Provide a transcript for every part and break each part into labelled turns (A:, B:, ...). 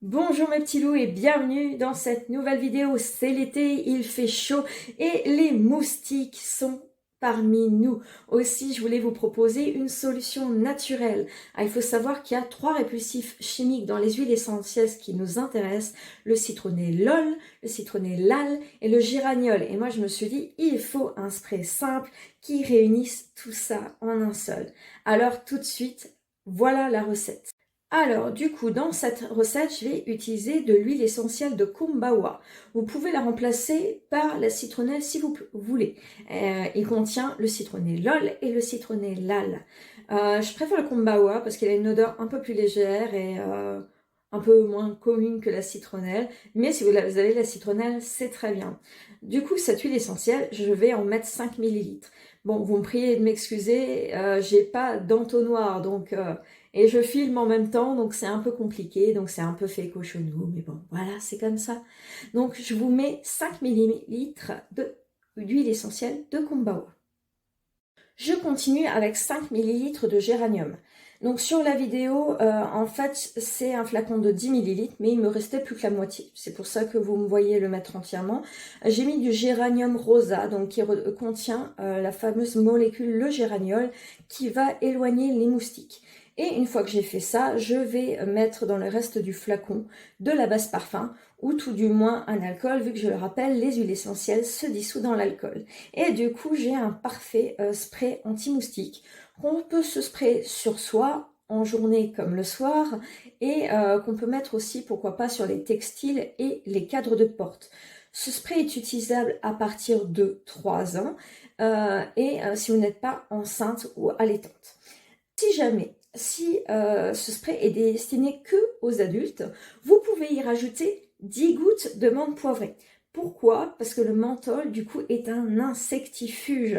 A: Bonjour mes petits loups et bienvenue dans cette nouvelle vidéo. C'est l'été, il fait chaud et les moustiques sont parmi nous. Aussi, je voulais vous proposer une solution naturelle. Il faut savoir qu'il y a 3 répulsifs chimiques dans les huiles essentielles qui nous intéressent. Le citronné LOL, le citronné LAL et le géraniol. Et moi, je me suis dit, il faut un spray simple qui réunisse tout ça en un seul. Alors, tout de suite, voilà la recette. Alors, du coup, dans cette recette, je vais utiliser de l'huile essentielle de Kumbawa. Vous pouvez la remplacer par la citronnelle si vous voulez. Il contient le citronné LOL et le citronné LAL. Je préfère le Kumbawa parce qu'il a une odeur un peu plus légère et un peu moins commune que la citronnelle. Mais si vous avez la citronnelle, c'est très bien. Du coup, cette huile essentielle, je vais en mettre 5 millilitres. Bon, vous me priez de m'excuser, j'ai pas d'entonnoir, donc... et je filme en même temps, donc c'est un peu compliqué, donc c'est un peu fait cochonou, mais bon, voilà, c'est comme ça. Donc je vous mets 5 millilitres d'huile essentielle de Kumbawa. Je continue avec 5 millilitres de géranium. Donc sur la vidéo, en fait, c'est un flacon de 10 millilitres, mais il me restait plus que la moitié. C'est pour ça que vous me voyez le mettre entièrement. J'ai mis du géranium rosa, donc qui contient la fameuse molécule, le géraniol, qui va éloigner les moustiques. Et une fois que j'ai fait ça, je vais mettre dans le reste du flacon de la base parfum, ou tout du moins un alcool, vu que je le rappelle, les huiles essentielles se dissouent dans l'alcool. Et du coup, j'ai un parfait spray anti-moustique qu'on peut se sprayer sur soi en journée comme le soir et qu'on peut mettre aussi, pourquoi pas, sur les textiles et les cadres de porte. Ce spray est utilisable à partir de 3 ans et si vous n'êtes pas enceinte ou allaitante. Si ce spray est destiné que aux adultes, vous pouvez y rajouter 10 gouttes de menthe poivrée. Pourquoi? Parce que le menthol, du coup, est un insectifuge.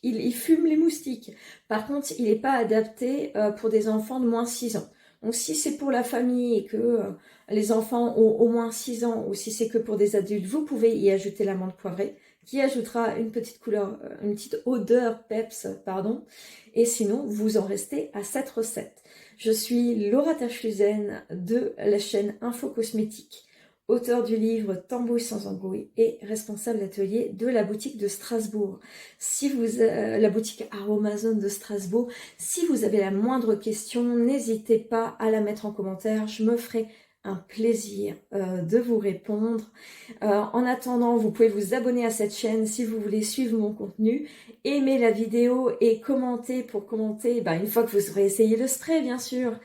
A: Il fume les moustiques. Par contre, il n'est pas adapté pour des enfants de moins 6 ans. Donc si c'est pour la famille et que les enfants ont au moins 6 ans, ou si c'est que pour des adultes, vous pouvez y ajouter la menthe poivrée, qui ajoutera une petite couleur, une petite odeur peps, pardon. Et sinon, vous en restez à cette recette. Je suis Laura Tachluzen de la chaîne Info Cosmétique, auteur du livre Tambouille sans embrouille et responsable d'atelier de la boutique de Strasbourg. La boutique Aromazone de Strasbourg, si vous avez la moindre question, n'hésitez pas à la mettre en commentaire. Je me ferai un plaisir de vous répondre. En attendant, vous pouvez vous abonner à cette chaîne si vous voulez suivre mon contenu, aimer la vidéo et commenter pour commenter une fois que vous aurez essayé le spray, bien sûr.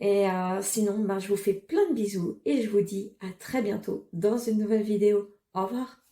A: Et sinon, je vous fais plein de bisous et je vous dis à très bientôt dans une nouvelle vidéo. Au revoir.